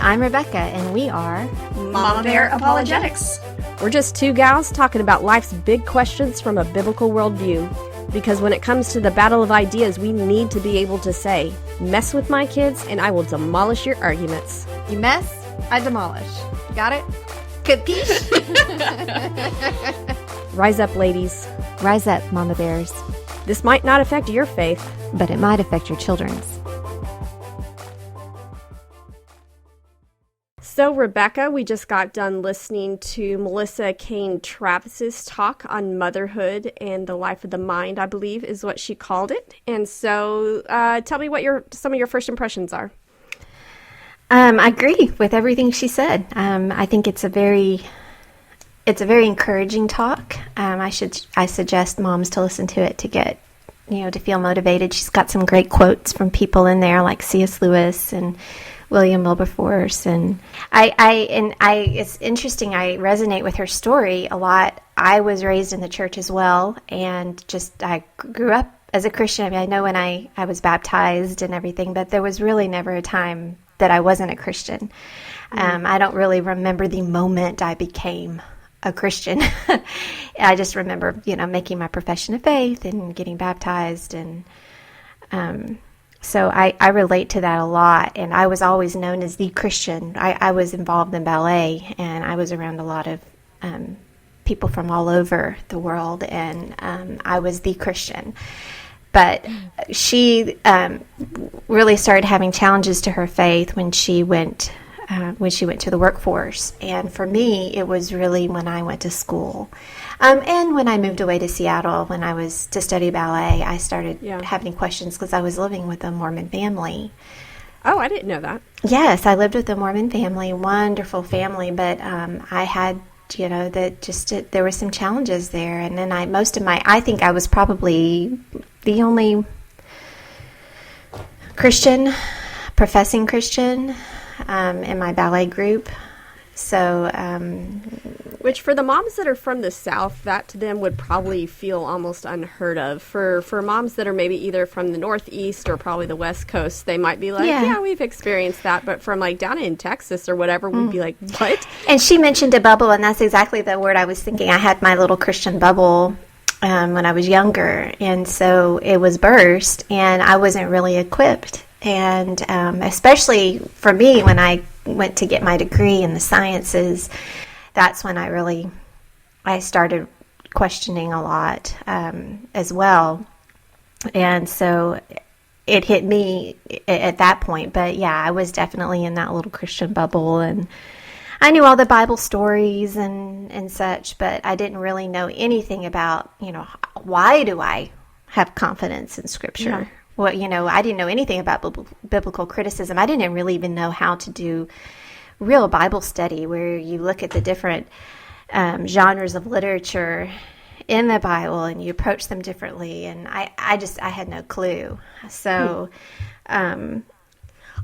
I'm Rebecca, and we are Mama Bear Apologetics. We're just two gals talking about life's big questions from a biblical worldview. Because when it comes to the battle of ideas, we need to be able to say, mess with my kids and I will demolish your arguments. You mess, I demolish. Got it? Capiche? Rise up, ladies. Rise up, Mama Bears. This might not affect your faith, but it might affect your children's. So, Rebecca, we just got done listening to Melissa Cain Travis's talk on motherhood and the life of the mind, I believe is what she called it. And so tell me what some of your first impressions are. I agree with everything she said. I think it's a very encouraging talk. I suggest moms to listen to it to get, to feel motivated. She's got some great quotes from people in there like C.S. Lewis and William Wilberforce, and it's interesting. I resonate with her story a lot. I was raised in the church as well, and I grew up as a Christian. I mean, I know when I was baptized and everything, but there was really never a time that I wasn't a Christian. I don't really remember the moment I became a Christian. I just remember, making my profession of faith and getting baptized, and so I relate to that a lot, and I was always known as the Christian. I was involved in ballet, and I was around a lot of people from all over the world, and I was the Christian. But she really started having challenges to her faith when she went to the workforce. And for me, it was really when I went to school. And when I moved away to Seattle, when I was to study ballet, I started having questions because I was living with a Mormon family. Oh, I didn't know that. Yes, I lived with a Mormon family, wonderful family, but I had, there were some challenges there. And then I think I was probably the only professing Christian in my ballet group. So, which for the moms that are from the South, that to them would probably feel almost unheard of. For moms that are maybe either from the Northeast or probably the West Coast, they might be like, yeah, we've experienced that. But from like down in Texas or whatever, we'd be like, what? And she mentioned a bubble, and that's exactly the word I was thinking. I had my little Christian bubble when I was younger, and so it was burst, and I wasn't really equipped. And especially for me, when I went to get my degree in the sciences, that's when I started questioning a lot as well. And so it hit me at that point. But yeah, I was definitely in that little Christian bubble, and I knew all the Bible stories and such, but I didn't really know anything about, why do I have confidence in Scripture? Yeah. Well, I didn't know anything about biblical criticism. I didn't really even know how to do real Bible study where you look at the different genres of literature in the Bible and you approach them differently. And I had no clue. So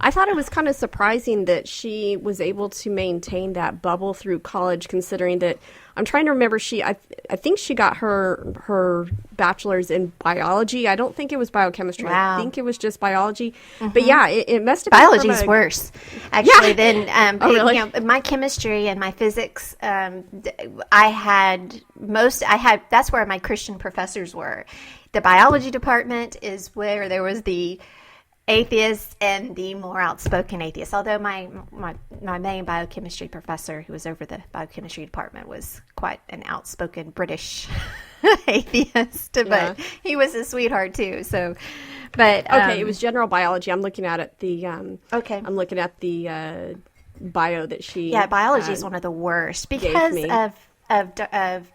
I thought it was kind of surprising that she was able to maintain that bubble through college, considering that I'm trying to remember. I think she got her bachelor's in biology. I don't think it was biochemistry. Wow. I think it was just biology. Mm-hmm. But yeah, it must have been biology's worse actually than really? My chemistry and my physics. That's where my Christian professors were. The biology department is where there was the atheists and the more outspoken atheists. Although my main biochemistry professor, who was over the biochemistry department, was quite an outspoken British atheist, but he was a sweetheart too. So, but okay, it was general biology. I'm looking at it. I'm looking at the bio that she. Yeah, biology is one of the worst because of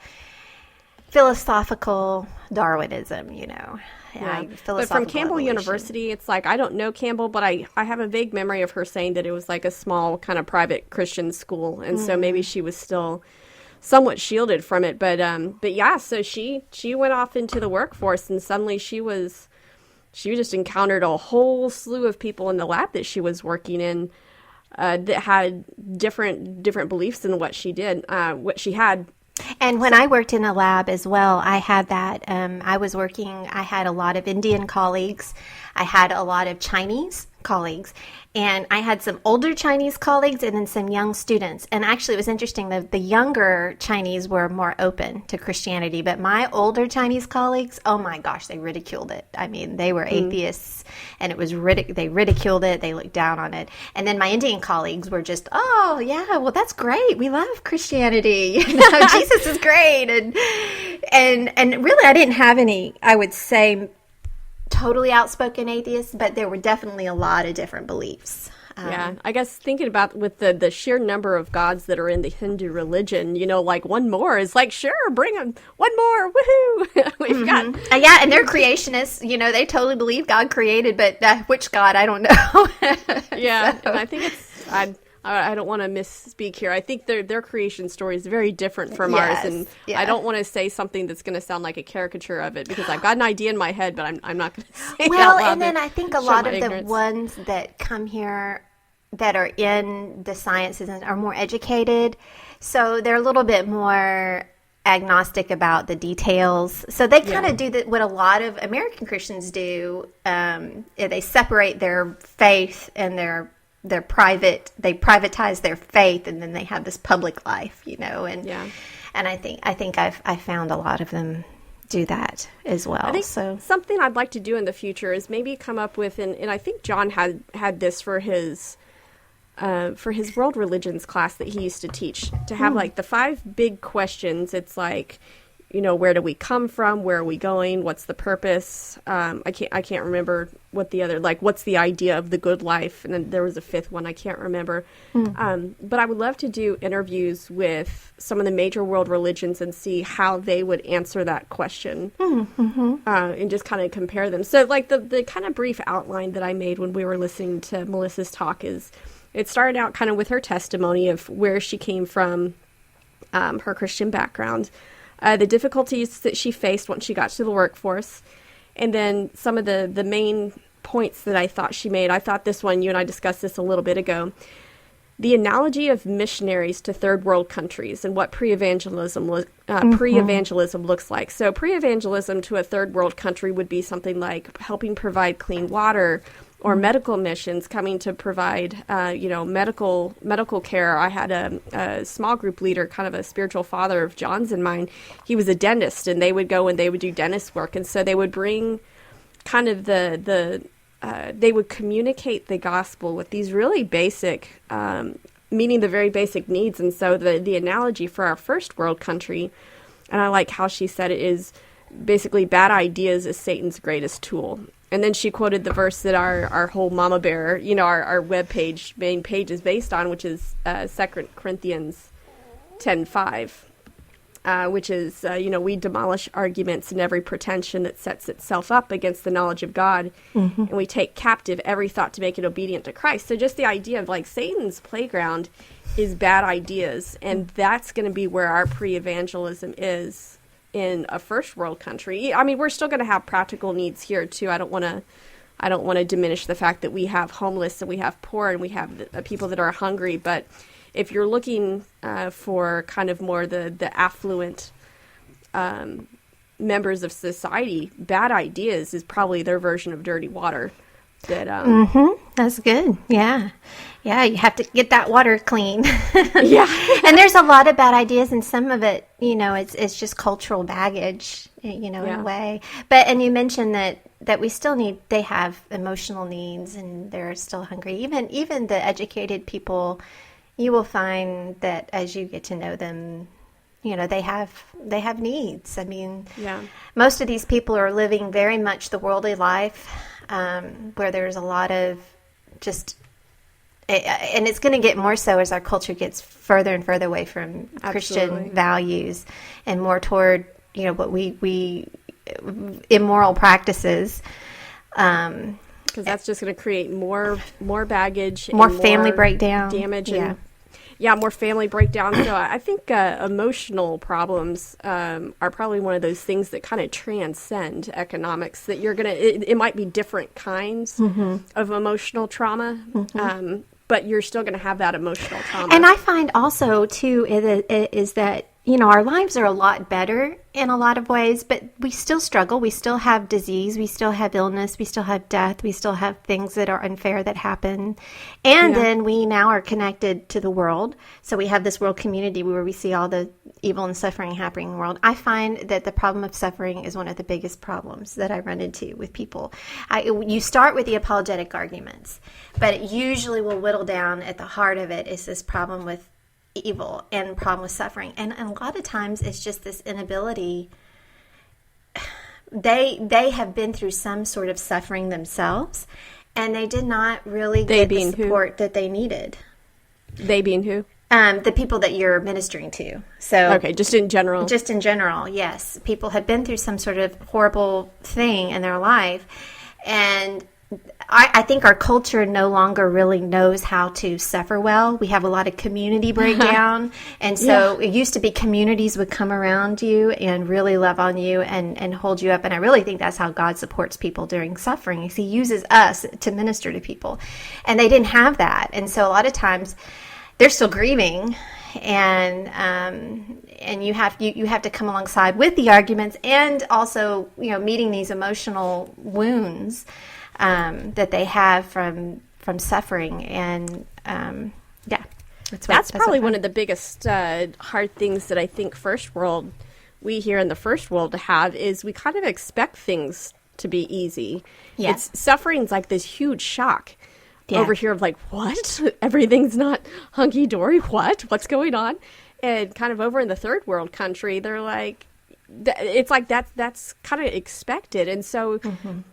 philosophical Darwinism. Yeah. But from Campbell evolution. University, it's like, I don't know Campbell, but I have a vague memory of her saying that it was like a small kind of private Christian school. And so maybe she was still somewhat shielded from it. But yeah, so she went off into the workforce, and suddenly she just encountered a whole slew of people in the lab that she was working in that had different beliefs than what she did, what she had. And when I worked in a lab as well, I had that. I had a lot of Indian colleagues. I had a lot of Chinese colleagues, and I had some older Chinese colleagues and then some young students. And actually, it was interesting that the younger Chinese were more open to Christianity, but my older Chinese colleagues, oh my gosh, they ridiculed it. I mean, they were atheists, and it was they ridiculed it. They looked down on it. And then my Indian colleagues were just, oh yeah, well that's great. We love Christianity. Jesus is great. And really, I didn't have any, I would say, totally outspoken atheists, but there were definitely a lot of different beliefs. Yeah, I guess thinking about with the sheer number of gods that are in the Hindu religion, like one more is like, sure, bring them, one more, woohoo! We've got... yeah, and they're creationists, they totally believe God created, but which God, I don't know. Yeah, so. And I think it's... I don't want to misspeak here. I think their creation story is very different from ours, and I don't want to say something that's going to sound like a caricature of it, because I've got an idea in my head, but I'm not going to say it out loud. And then I think a lot of the ones that come here that are in the sciences are more educated, so they're a little bit more agnostic about the details. So they kind of do what a lot of American Christians do. They separate their faith and their private, they privatize their faith, and then they have this public life, and I think I've found a lot of them do that as well. I think something I'd like to do in the future is maybe come up with, and I think John had this for his world religions class that he used to teach, to have like the 5 big questions. It's like, where do we come from? Where are we going? What's the purpose? I can't remember what the other, like, what's the idea of the good life? And then there was a 5th one I can't remember. But I would love to do interviews with some of the major world religions and see how they would answer that question, and just kind of compare them. So, like, the kind of brief outline that I made when we were listening to Melissa's talk is, it started out kind of with her testimony of where she came from, her Christian background, the difficulties that she faced once she got to the workforce, and then some of the main points that I thought she made. I thought this one, you and I discussed this a little bit ago, the analogy of missionaries to third world countries and what pre-evangelism looks like. So pre-evangelism to a third world country would be something like helping provide clean water, or medical missions, coming to provide, medical care. I had a small group leader, kind of a spiritual father of John's in mine. He was a dentist, and they would go and they would do dentist work. And so they would bring kind of they would communicate the gospel with these really basic, meeting the very basic needs. And so the analogy for our first world country, and I like how she said it, is basically bad ideas is Satan's greatest tool. And then she quoted the verse that our whole Mama Bear, our webpage, main page is based on, which is 2 Corinthians 10:5, which is, we demolish arguments and every pretension that sets itself up against the knowledge of God, and we take captive every thought to make it obedient to Christ. So just the idea of, like, Satan's playground is bad ideas, and that's going to be where our pre-evangelism is in a first world country. I mean, we're still going to have practical needs here too. I don't want to diminish the fact that we have homeless and we have poor and we have people that are hungry. But if you're looking for kind of more the affluent members of society, bad ideas is probably their version of dirty water. That's good. Yeah. You have to get that water clean. Yeah. And there's a lot of bad ideas, and some of it, it's just cultural baggage, in a way. And you mentioned that we still they have emotional needs, and they're still hungry. Even the educated people, you will find that as you get to know them, they have needs. I mean, most of these people are living very much the worldly life, where there's a lot of just, and it's going to get more so as our culture gets further and further away from Christian values and more toward, what we immoral practices. Because that's just going to create more baggage, more family breakdown, damage, and more family breakdown. So I think emotional problems are probably one of those things that kind of transcend economics. That you're gonna, it might be different kinds of emotional trauma, but you're still going to have that emotional trauma. And I find also too is that our lives are a lot better in a lot of ways, but we still struggle. We still have disease. We still have illness. We still have death. We still have things that are unfair that happen. And then we now are connected to the world. So we have this world community where we see all the evil and suffering happening in the world. I find that the problem of suffering is one of the biggest problems that I run into with people. You start with the apologetic arguments, but it usually will whittle down at the heart of it is this problem with evil and problem with suffering, and a lot of times it's just this inability. They have been through some sort of suffering themselves, and they did not really get the support that they needed. They being who? The people that you're ministering to. So okay, just in general. Just in general, yes. People have been through some sort of horrible thing in their life, and I think our culture no longer really knows how to suffer well. We have a lot of community breakdown. And so it used to be communities would come around you and really love on you and hold you up. And I really think that's how God supports people during suffering, is he uses us to minister to people. And they didn't have that. And so a lot of times they're still grieving, and you have to come alongside with the arguments and also, meeting these emotional wounds that they have from suffering, and that's probably one of the biggest hard things that I think we here in the first world have is we kind of expect things to be easy. Yeah. Suffering's like this huge shock over here of like, what? Everything's not hunky-dory? What's going on? And kind of over in the third world country, they're like, it's like that's kind of expected, and so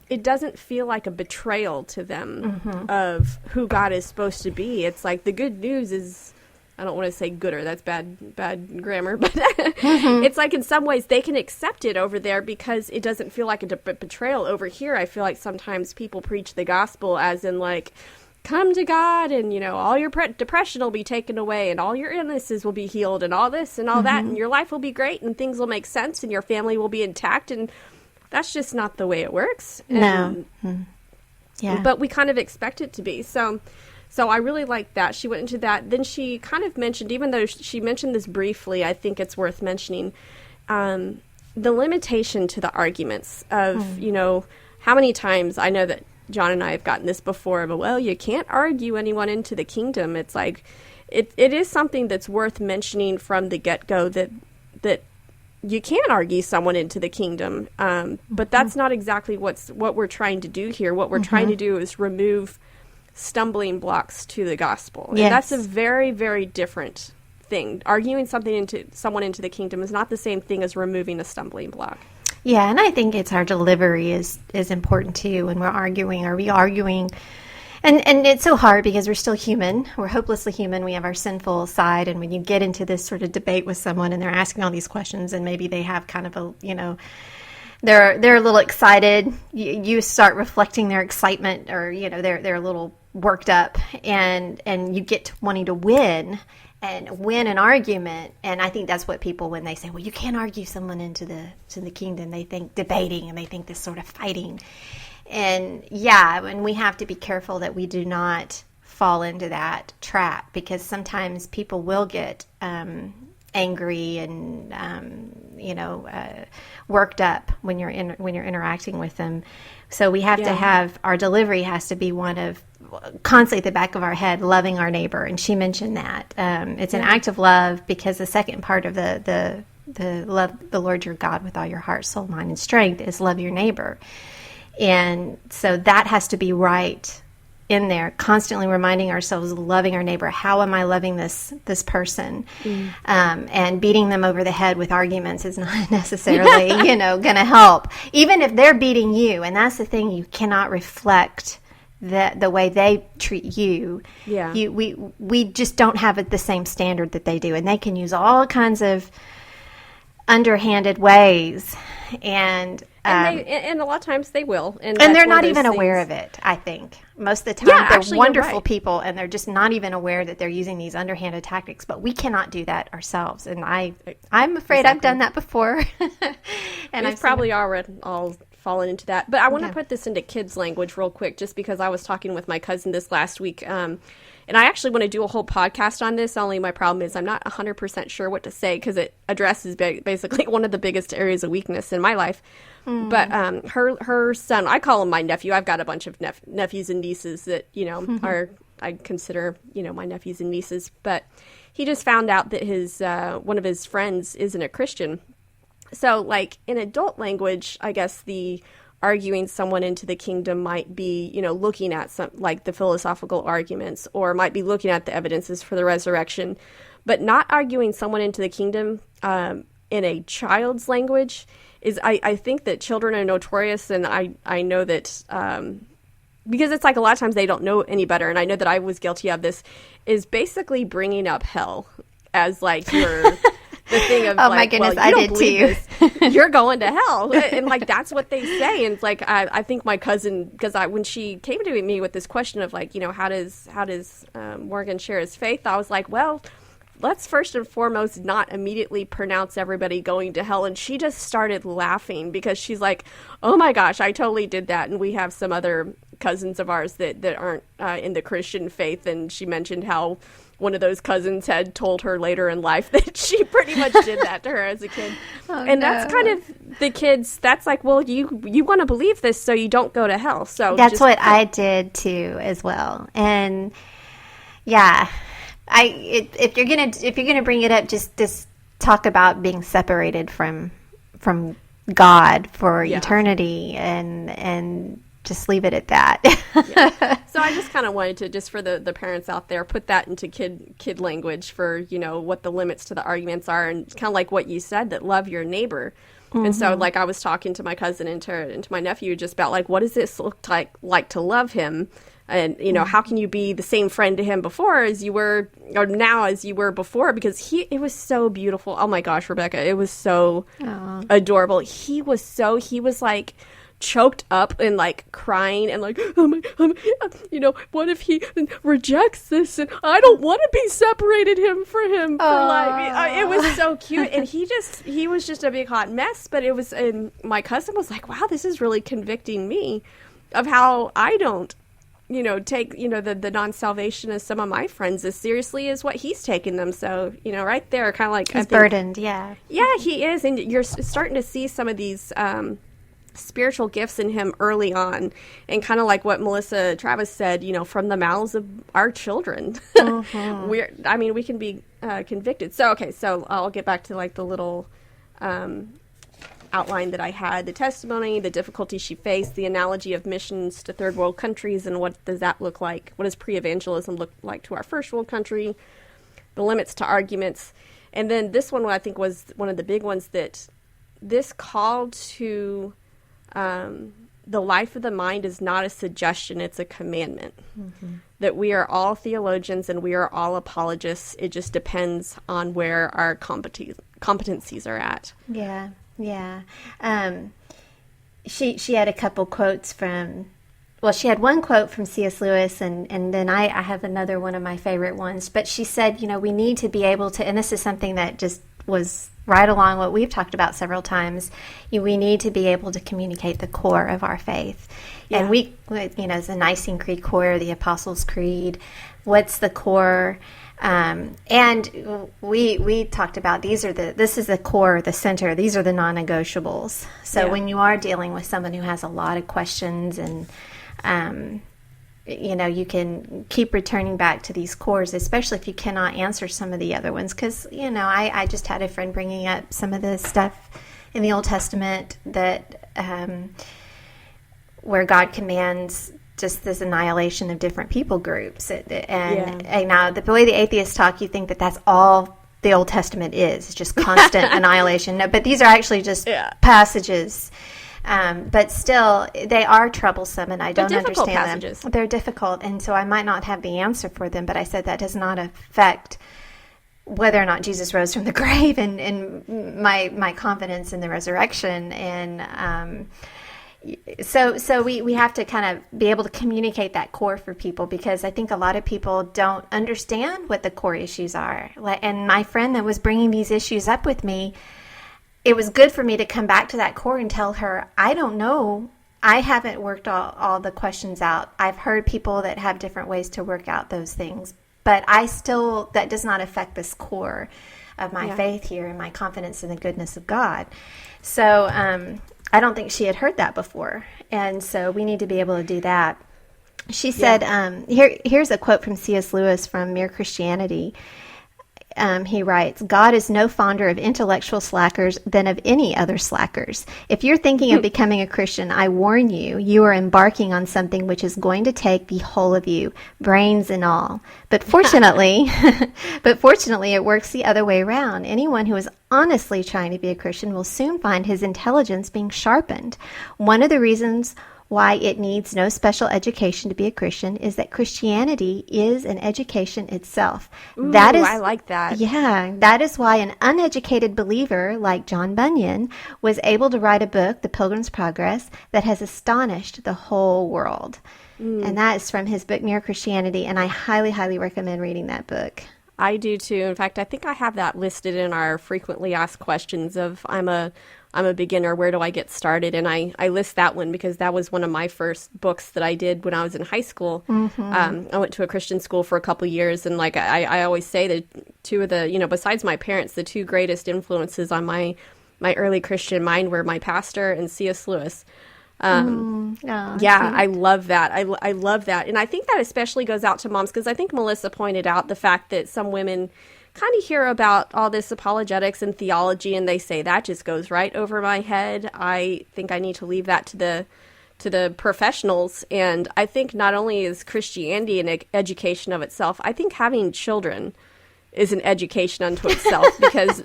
it doesn't feel like a betrayal to them of who God is supposed to be. It's like the good news is, I don't want to say gooder, that's bad grammar, but it's like in some ways they can accept it over there because it doesn't feel like a betrayal. Over here, I feel like sometimes people preach the gospel as in like, come to God and, all your depression will be taken away and all your illnesses will be healed and all this and all that and your life will be great and things will make sense and your family will be intact, and that's just not the way it works. No. Yeah. But we kind of expect it to be. So I really like that. She went into that. Then she kind of mentioned, even though she mentioned this briefly, I think it's worth mentioning, the limitation to the arguments of, how many times I know that John and I have gotten this before, but well, you can't argue anyone into the kingdom. It's like, it is something that's worth mentioning from the get-go that you can't argue someone into the kingdom. But that's not exactly what we're trying to do here. What we're trying to do is remove stumbling blocks to the gospel. Yes. And that's a very, very different thing. Arguing someone into the kingdom is not the same thing as removing a stumbling block. Yeah, and I think it's our delivery is important too when we're arguing. Are we arguing? And it's so hard because we're still human. We're hopelessly human. We have our sinful side. And when you get into this sort of debate with someone and they're asking all these questions and maybe they have kind of a, they're a little excited, you start reflecting their excitement, or, they're a little worked up, and you get to wanting to win an argument. And I think that's what people, when they say, well, you can't argue someone into the kingdom, they think debating and they think this sort of fighting. And and we have to be careful that we do not fall into that trap, because sometimes people will get angry and worked up when you're interacting with them. So we have to have, our delivery has to be one of constantly at the back of our head, loving our neighbor. And she mentioned that it's an act of love, because the second part of the love the Lord your God with all your heart, soul, mind, and strength is love your neighbor. And so that has to be right in there, constantly reminding ourselves of loving our neighbor. How am I loving this person? And beating them over the head with arguments is not necessarily, going to help. Even if they're beating you, and that's the thing, you cannot reflect the way they treat you. Yeah. We just don't have the same standard that they do, and they can use all kinds of underhanded ways, and a lot of times they will, and they're not even aware of it. I think most of the time they're wonderful people, and they're just not even aware that they're using these underhanded tactics. But we cannot do that ourselves, and I'm afraid I've done that before. And I've probably all fallen into that. But I want to put this into kids' language real quick, just because I was talking with my cousin this last week. And I actually want to do a whole podcast on this. Only my problem is I'm not 100% sure what to say, because it addresses basically one of the biggest areas of weakness in my life. But her son, I call him my nephew. I've got a bunch of nephews and nieces that, are, I consider, my nephews and nieces. But he just found out that his one of his friends isn't a Christian. So, like, in adult language, I guess the arguing someone into the kingdom might be, looking at some, like, the philosophical arguments, or might be looking at the evidences for the resurrection, but not arguing someone into the kingdom in a child's language is, I think that children are notorious, and I know that, because it's like a lot of times they don't know any better, and I know that I was guilty of this, is basically bringing up hell as, like, your... the thing of, oh, like, my goodness, well, you I did too. This, you're going to hell. And, like, that's what they say. And it's like, I think my cousin, because when she came to me with this question of, like, how does Morgan share his faith? I was like, well, let's first and foremost not immediately pronounce everybody going to hell. And she just started laughing, because she's like, oh my gosh, I totally did that. And we have some other cousins of ours that aren't in the Christian faith. And she mentioned how one of those cousins had told her later in life that she pretty much did that to her as a kid. That's kind of the kids. That's like, well, you want to believe this so you don't go to hell. So that's what I did too as well. And yeah, if you're gonna bring it up, just talk about being separated from God for eternity, and just leave it at that. So I just kind of wanted to, just for the parents out there, put that into kid language for, what the limits to the arguments are, and kind of like what you said, that love your neighbor. Mm-hmm. And so, like, I was talking to my cousin and to my nephew just about, like, what does this look like to love him? And, how can you be the same friend to him before as you were, or now as you were before? Because it was so beautiful. Oh my gosh, Rebecca, it was so adorable. He was like choked up and, like, crying and, like, what if he rejects this, and I don't want to be separated from him for life. It was so cute, and he was just a big hot mess. But it was, and my cousin was like, wow, this is really convicting me of how I don't take the non-salvation of some of my friends as seriously as what he's taking them. So right there, kind of like, he's burdened. Yeah, he is. And you're starting to see some of these spiritual gifts in him early on, and kind of like what Melissa Travis said, from the mouths of our children. Mm-hmm. We can be convicted. So I'll get back to, like, the little outline that I had: the testimony, the difficulty she faced, the analogy of missions to third world countries, and what does that look like? What does pre-evangelism look like to our first world country? The limits to arguments. And then this one, I think, was one of the big ones, that this call to the life of the mind is not a suggestion, it's a commandment. Mm-hmm. That we are all theologians and we are all apologists. It just depends on where our competencies are at. Yeah. She had a couple quotes from, she had one quote from C.S. Lewis, and then I have another one of my favorite ones. But she said, we need to be able to, and this is something that just was right along what we've talked about several times, we need to be able to communicate the core of our faith. Yeah. And we, as the Nicene Creed core, the Apostles' Creed, what's the core? And we talked about this is the core, the center, these are the non-negotiables. So when you are dealing with someone who has a lot of questions, and you can keep returning back to these cores, especially if you cannot answer some of the other ones. Because, I just had a friend bringing up some of the stuff in the Old Testament that where God commands just this annihilation of different people groups. And now, the way the atheists talk, you think that that's all the Old Testament is. It's just constant annihilation. No, but these are actually just passages. But still, they are troublesome, and I don't understand passages. Them. They're difficult, and so I might not have the answer for them, but I said that does not affect whether or not Jesus rose from the grave, and my confidence in the resurrection. And so we have to kind of be able to communicate that core for people, because I think a lot of people don't understand what the core issues are. And my friend that was bringing these issues up with me, it was good for me to come back to that core and tell her, I don't know. I haven't worked all the questions out. I've heard people that have different ways to work out those things, but that does not affect this core of my faith here and my confidence in the goodness of God. So I don't think she had heard that before. And so we need to be able to do that. She said, here's a quote from C.S. Lewis from Mere Christianity. He writes, God is no fonder of intellectual slackers than of any other slackers. If you're thinking of becoming a Christian, I warn you, you are embarking on something which is going to take the whole of you, brains and all. But fortunately, it works the other way around. Anyone who is honestly trying to be a Christian will soon find his intelligence being sharpened. One of the reasons why it needs no special education to be a Christian is that Christianity is an education itself. Ooh, I like that. Yeah, that is why an uneducated believer like John Bunyan was able to write a book, The Pilgrim's Progress, that has astonished the whole world. And that is from his book, Mere Christianity, and I highly, highly recommend reading that book. I do too. In fact, I think I have that listed in our frequently asked questions of I'm a beginner, where do I get started? And I list that one because that was one of my first books that I did when I was in high school. I went to a Christian school for a couple years, and like I always say that two of the, besides my parents, the two greatest influences on my early Christian mind were my pastor and C.S. Lewis. I love that. I love that. And I think that especially goes out to moms, because I think Melissa pointed out the fact that some women kind of hear about all this apologetics and theology and they say that just goes right over my head. I think I need to leave that to the professionals. And I think not only is Christianity an education of itself, I think having children is an education unto itself, because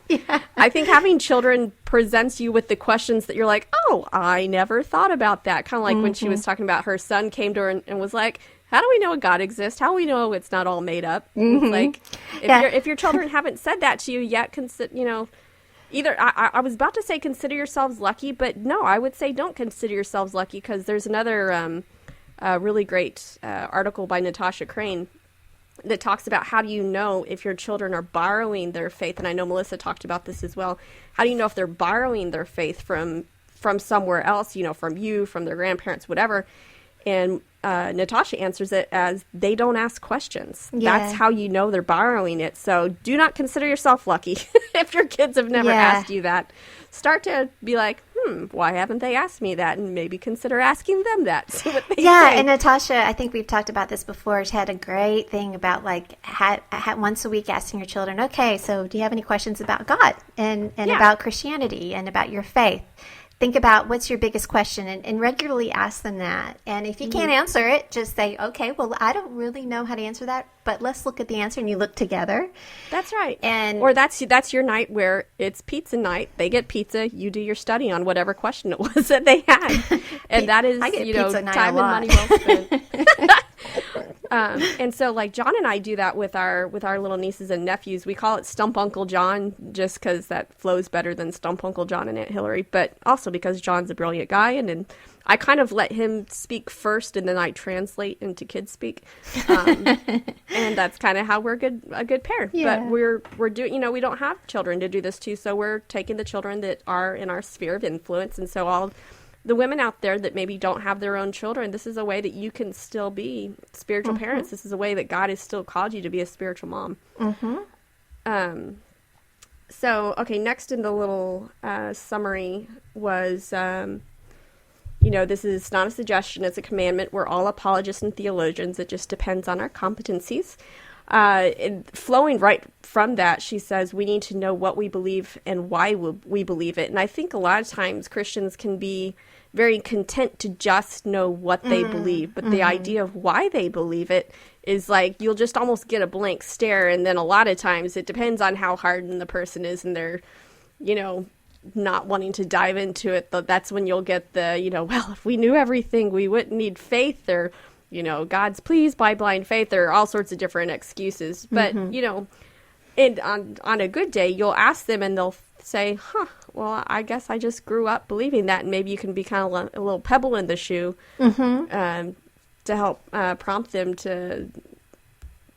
I think having children presents you with the questions that you're like, oh, I never thought about that. Kind of like when she was talking about her son came to her and was like, how do we know a God exists? How do we know it's not all made up? It's like, if your children haven't said that to you yet, either, I was about to say consider yourselves lucky, but no, I would say don't consider yourselves lucky, because there's another really great article by Natasha Crane that talks about how do you know if your children are borrowing their faith. And I know Melissa talked about this as well. How do you know if they're borrowing their faith from somewhere else, from you, from their grandparents, whatever? And Natasha answers it as they don't ask questions. Yeah. That's how you know they're borrowing it. So do not consider yourself lucky if your kids have never asked you that. Start to be like, why haven't they asked me that? And maybe consider asking them that. See what they say. And Natasha, I think we've talked about this before. She had a great thing about once a week asking your children, okay, so do you have any questions about God and about Christianity and about your faith? Think about what's your biggest question and regularly ask them that. And if you can't answer it, just say, okay, well, I don't really know how to answer that, but let's look at the answer, and you look together. That's right. Or that's your night where it's pizza night. They get pizza. You do your study on whatever question it was that they had. And that is, time and money well spent. And so like John and I do that with our little nieces and nephews. We call it Stump Uncle John just because that flows better than Stump Uncle John and Aunt Hillary, but also because John's a brilliant guy, and I kind of let him speak first and then I translate into kids speak. And that's kind of how we're a good pair. Yeah. But we're doing, we don't have children to do this to, so we're taking the children that are in our sphere of influence. And so all the women out there that maybe don't have their own children, this is a way that you can still be spiritual parents. This is a way that God has still called you to be a spiritual mom. So, okay, next in the little summary was, this is not a suggestion, it's a commandment. We're all apologists and theologians. It just depends on our competencies. Flowing right from that, she says we need to know what we believe and why we believe it. And I think a lot of times Christians can be very content to just know what they believe, but the idea of why they believe it is like you'll just almost get a blank stare, and then a lot of times it depends on how hardened the person is and they're, not wanting to dive into it. That's when you'll get the, well, if we knew everything, we wouldn't need faith, or God's pleased by blind faith, or all sorts of different excuses. But, and on a good day, you'll ask them and they'll say, well, I guess I just grew up believing that. And maybe you can be kind of a little pebble in the shoe to help prompt them to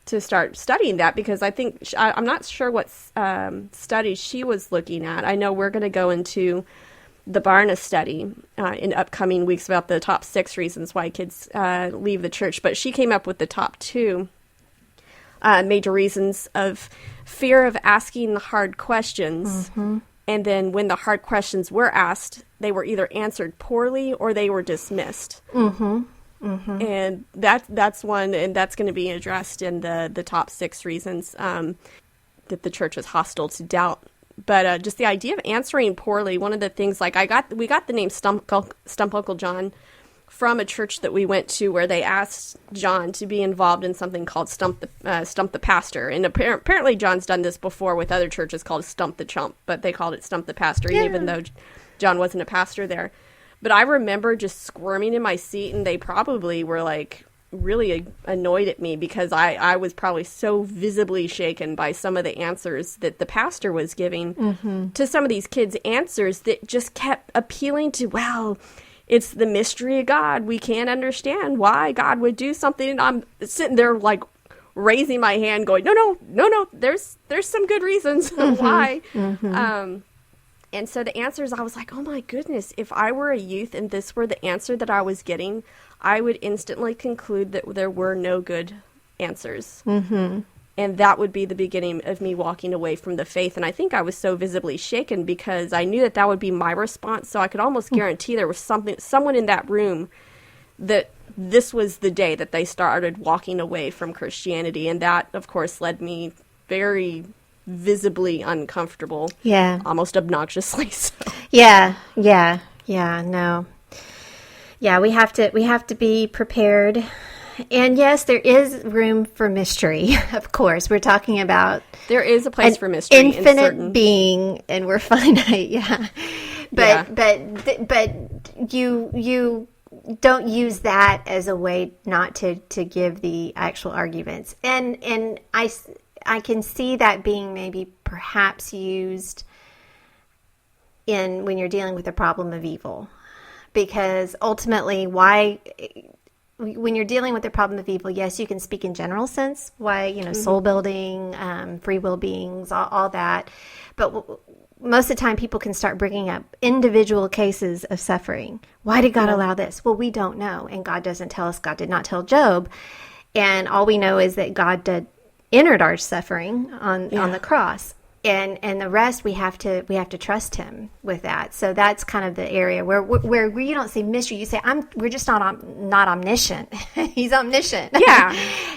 to start studying that, because I think I'm not sure what studies she was looking at. I know we're going to go into the Barna study in upcoming weeks about the top 6 reasons why kids leave the church, but she came up with the top 2 major reasons of fear of asking the hard questions. Mm-hmm. And then when the hard questions were asked, they were either answered poorly or they were dismissed. Mm-hmm. Mm-hmm. And that's one, and that's going to be addressed in the top 6 reasons that the church is hostile to doubt. But just the idea of answering poorly, one of the things, like we got the name Stump Uncle John from a church that we went to where they asked John to be involved in something called Stump the Pastor. And apparently John's done this before with other churches called Stump the Chump, but they called it Stump the Pastor, even though John wasn't a pastor there. But I remember just squirming in my seat, and they probably were like really annoyed at me because I was probably so visibly shaken by some of the answers that the pastor was giving to some of these kids' answers that just kept appealing to, well, it's the mystery of God. We can't understand why God would do something. And I'm sitting there like raising my hand going, no, there's some good reasons why. Mm-hmm. And so the answers, I was like, oh my goodness, if I were a youth and this were the answer that I was getting, I would instantly conclude that there were no good answers. Mm-hmm. And that would be the beginning of me walking away from the faith. And I think I was so visibly shaken because I knew that would be my response. So I could almost guarantee there was someone in that room that this was the day that they started walking away from Christianity. And that, of course, led me very visibly uncomfortable. Yeah. Almost obnoxiously so. Yeah, no. Yeah, we have to be prepared. And yes, there is room for mystery. Of course, we're talking about there is a place for mystery, infinite being, and we're finite. Yeah, but you don't use that as a way not to give the actual arguments. And I can see that being maybe perhaps used when you're dealing with the problem of evil, because ultimately when you're dealing with the problem of evil, yes, you can speak in general sense, why, soul building, free will beings, all that. But most of the time people can start bringing up individual cases of suffering. Why did God allow this? Well, we don't know. And God doesn't tell us. God did not tell Job. And all we know is that God entered our suffering on the cross. And the rest we have to trust him with that. So that's kind of the area where you don't say mystery. You say we're just not omniscient. He's omniscient. Yeah,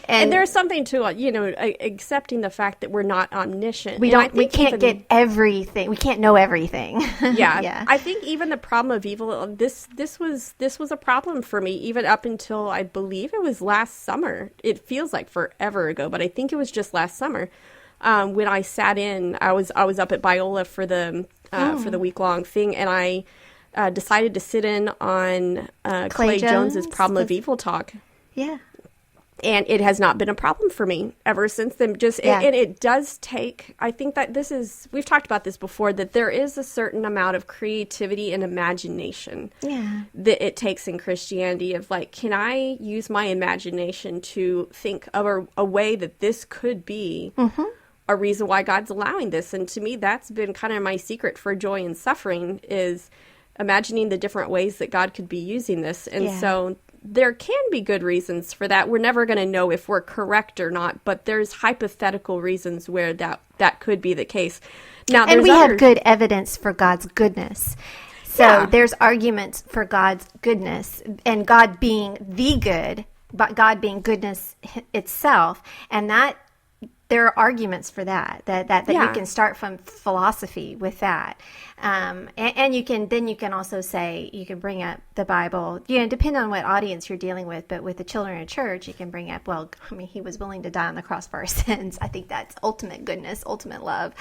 and there's something to accepting the fact that we're not omniscient. We can't get everything. We can't know everything. Yeah. I think even the problem of evil. This was a problem for me even up until I believe it was last summer. It feels like forever ago, but I think it was just last summer. When I sat in, I was up at Biola for the week-long thing, and I decided to sit in on Clay Jones's Problem of Evil talk. Yeah. And it has not been a problem for me ever since then. And it does take, I think that we've talked about this before, that there is a certain amount of creativity and imagination that it takes in Christianity of like, can I use my imagination to think of a way that this could be a reason why God's allowing this? And to me, that's been kind of my secret for joy and suffering, is imagining the different ways that God could be using this. And so there can be good reasons for that. We're never going to know if we're correct or not, but there's hypothetical reasons where that could be the case. Now, and we have good evidence for God's goodness. So there's arguments for God's goodness and God being the good, but God being goodness itself. And that there are arguments for that you can start from philosophy with that. And you can also say, you can bring up the Bible, depending on what audience you're dealing with, but with the children of church, you can bring up, he was willing to die on the cross for our sins. I think that's ultimate goodness, ultimate love.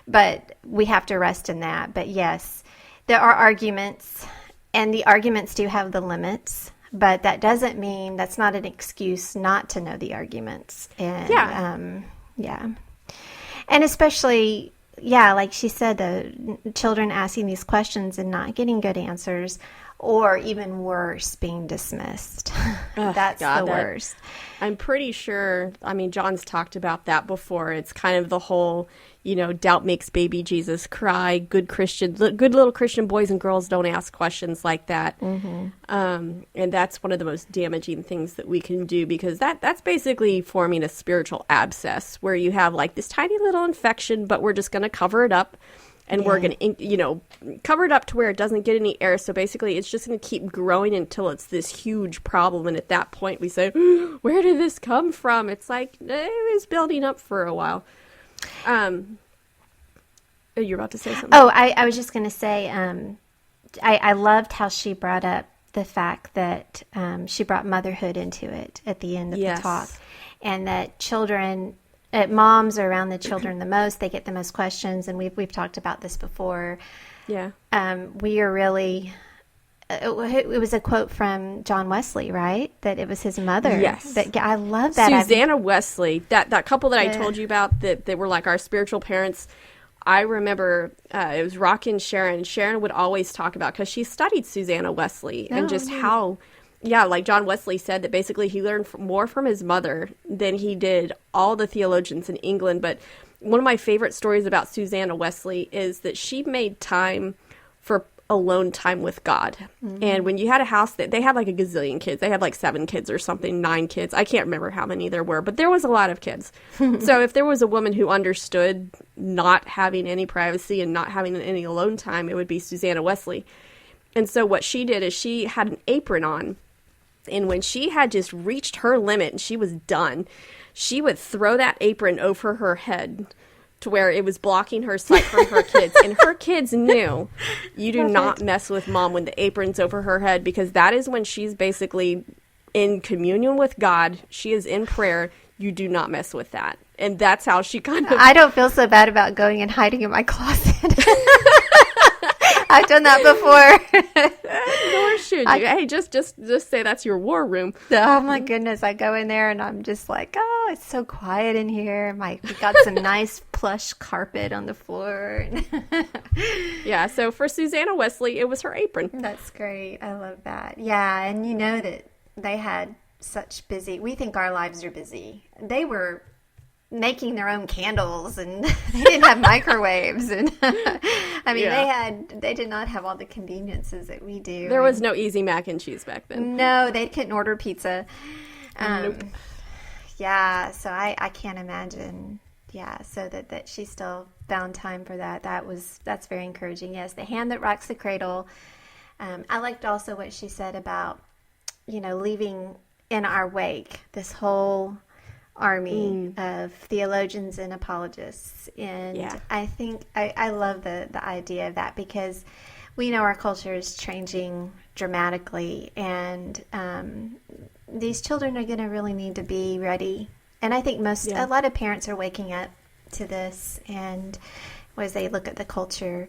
But we have to rest in that. But yes, there are arguments, and the arguments do have the limits. But that doesn't mean, that's not an excuse not to know the arguments. And and especially, like she said, the children asking these questions and not getting good answers, or even worse, being dismissed. That's the worst. I'm pretty sure, I mean, John's talked about that before. It's kind of the whole, doubt makes baby Jesus cry. Good little Christian boys and girls don't ask questions like that. Mm-hmm. And that's one of the most damaging things that we can do, because that's basically forming a spiritual abscess where you have like this tiny little infection, but we're just going to cover it up. And we're going to, cover it up to where it doesn't get any air. So basically, it's just going to keep growing until it's this huge problem. And at that point, we say, where did this come from? It's like, it was building up for a while. You're about to say something? Oh, I was just going to say, I loved how she brought up the fact that she brought motherhood into it at the end of the talk. And that moms are around the children the most. They get the most questions, and we've talked about this before. Yeah. We are really. It was a quote from John Wesley, right? That it was his mother. Yes. I love that. Susanna Wesley, that couple that I told you about that were like our spiritual parents. I remember it was Rock and Sharon. Sharon would always talk about, because she studied Susanna Wesley and just how. Yeah, like John Wesley said, that basically he learned more from his mother than he did all the theologians in England. But one of my favorite stories about Susanna Wesley is that she made time for alone time with God. Mm-hmm. And when you had a house that they had like a gazillion kids, they had like 7 kids or something, 9 kids. I can't remember how many there were, but there was a lot of kids. So if there was a woman who understood not having any privacy and not having any alone time, it would be Susanna Wesley. And so what she did is she had an apron on. And when she had just reached her limit and she was done, she would throw that apron over her head to where it was blocking her sight from her kids. And her kids knew, you do not mess with mom when the apron's over her head, because that is when she's basically in communion with God. She is in prayer. You do not mess with that. And that's how she kind of... I don't feel so bad about going and hiding in my closet. I've done that before. Nor should you. Hey, just say that's your war room. Oh my goodness! I go in there and I'm just like, oh, it's so quiet in here. We got some nice plush carpet on the floor. Yeah. So for Susanna Wesley, it was her apron. That's great. I love that. Yeah, and you know that they had such busy. We think our lives are busy. They were making their own candles, and they didn't have microwaves, and I mean they did not have all the conveniences that we do. There was no easy mac and cheese back then. No, they couldn't order pizza. Nope. Yeah, so I can't imagine. Yeah, so that she still found time for that. That's very encouraging. Yes, the hand that rocks the cradle. I liked also what she said about leaving in our wake this whole army of theologians and apologists. And I think I love the idea of that, because we know our culture is changing dramatically, and these children are going to really need to be ready. And I think a lot of parents are waking up to this, and as they look at the culture,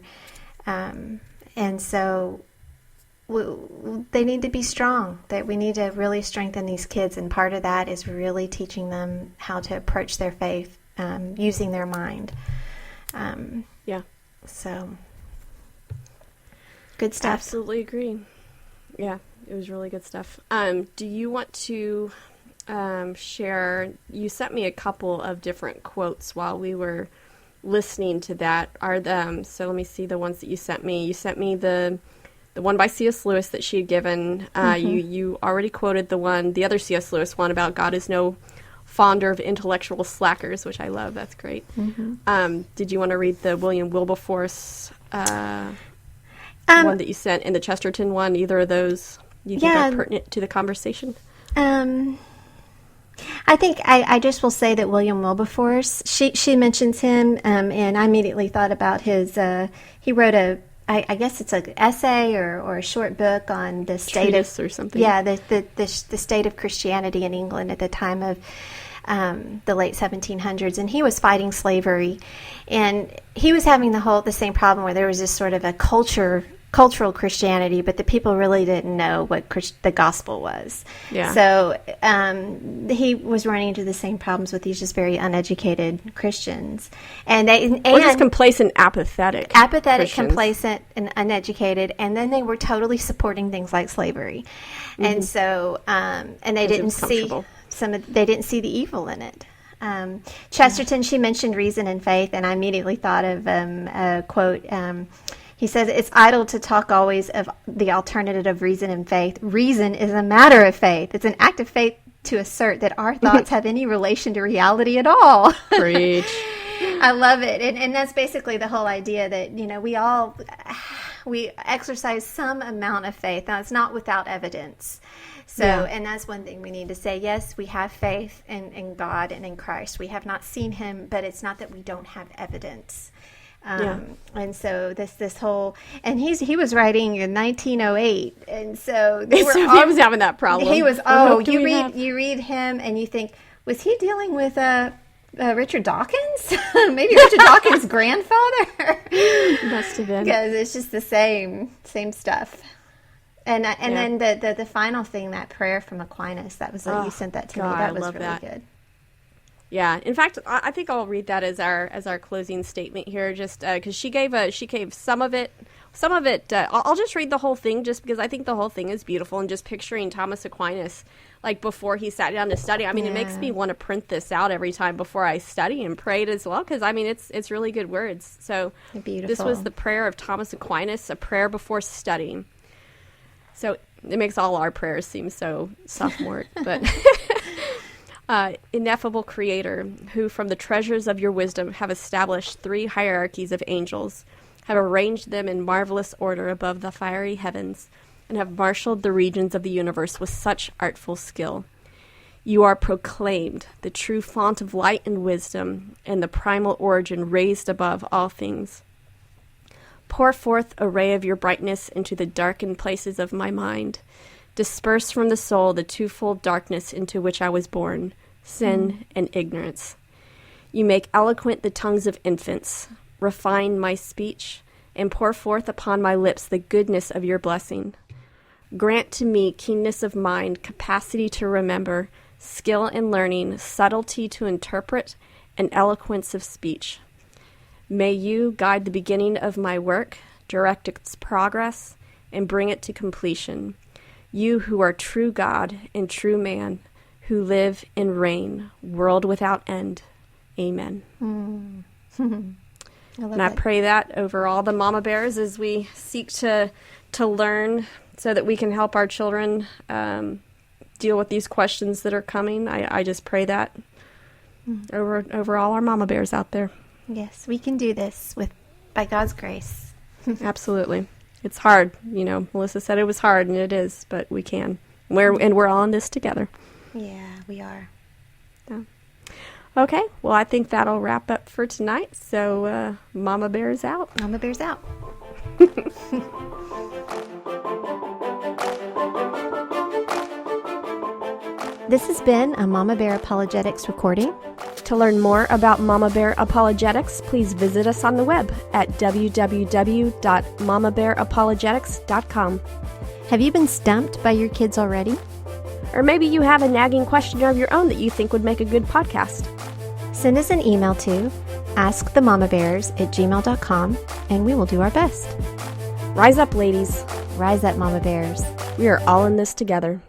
and so they need to be strong. That we need to really strengthen these kids, and part of that is really teaching them how to approach their faith using their mind. So good stuff. Absolutely agree. Yeah, it was really good stuff. Do you want to share? You sent me a couple of different quotes while we were listening to that. So let me see the ones that you sent me. You sent me the one by C.S. Lewis that she had given. You already quoted the other C.S. Lewis one about God is no fonder of intellectual slackers, which I love. That's great. Mm-hmm. Did you want to read the William Wilberforce one that you sent, and the Chesterton one? Either of those you think are pertinent to the conversation? I think I just will say that William Wilberforce, she mentions him, and I immediately thought about his, he wrote I guess it's an essay or a short book on the state Treatise or something. Yeah, the state of Christianity in England at the time of the late 1700s, and he was fighting slavery, and he was having the same problem where there was this sort of a culture cultural Christianity, but the people really didn't know what the gospel was. Yeah. So he was running into the same problems with these just very uneducated Christians, or just complacent, apathetic, Christians. Complacent, and uneducated, and then they were totally supporting things like slavery, and so and they didn't see they didn't see the evil in it. Chesterton, she mentioned reason and faith, and I immediately thought of a quote. He says, "It's idle to talk always of the alternative of reason and faith. Reason is a matter of faith. It's an act of faith to assert that our thoughts have any relation to reality at all." Preach. I love it. And that's basically the whole idea that, we exercise some amount of faith. Now, it's not without evidence. So, and that's one thing we need to say. Yes, we have faith in God and in Christ. We have not seen him, but it's not that we don't have evidence. And so this whole, and he was writing in 1908, and so he was having that problem. He was. You read him, and you think, was he dealing with Richard Dawkins? Maybe Richard Dawkins' grandfather. Must have been, because it's just the same stuff. And then the final thing, that prayer from Aquinas, that was you sent that to me. That was really good. Yeah. In fact, I think I'll read that as our closing statement here, just because she gave some of it. I'll just read the whole thing, just because I think the whole thing is beautiful, and just picturing Thomas Aquinas, like before he sat down to study. I mean, it makes me want to print this out every time before I study and pray it as well, because I mean, it's really good words. So beautiful. This was the prayer of Thomas Aquinas, a prayer before studying. So it makes all our prayers seem so sophomoric, but ineffable Creator, who from the treasures of your wisdom have established 3 hierarchies of angels, have arranged them in marvelous order above the fiery heavens, and have marshaled the regions of the universe with such artful skill. You are proclaimed the true font of light and wisdom, and the primal origin raised above all things. Pour forth a ray of your brightness into the darkened places of my mind. Disperse from the soul the twofold darkness into which I was born, sin and ignorance. You make eloquent the tongues of infants. Refine my speech, and pour forth upon my lips the goodness of your blessing. Grant to me keenness of mind, capacity to remember, skill in learning, subtlety to interpret, and eloquence of speech. May you guide the beginning of my work, direct its progress, and bring it to completion. You who are true God and true man, who live and reign, world without end. Amen. I pray that over all the mama bears as we seek to learn, so that we can help our children deal with these questions that are coming. I just pray that over all our mama bears out there. Yes, we can do this by God's grace. Absolutely. It's hard. Melissa said it was hard, and it is, but we can. We're all in this together. Yeah, we are. Yeah. Okay, well, I think that'll wrap up for tonight. So, Mama Bear's out. Mama Bear's out. This has been a Mama Bear Apologetics recording. To learn more about Mama Bear Apologetics, please visit us on the web at www.mamabearapologetics.com. Have you been stumped by your kids already? Or maybe you have a nagging question of your own that you think would make a good podcast. Send us an email to askthemamabears@gmail.com, and we will do our best. Rise up, ladies. Rise up, Mama Bears. We are all in this together.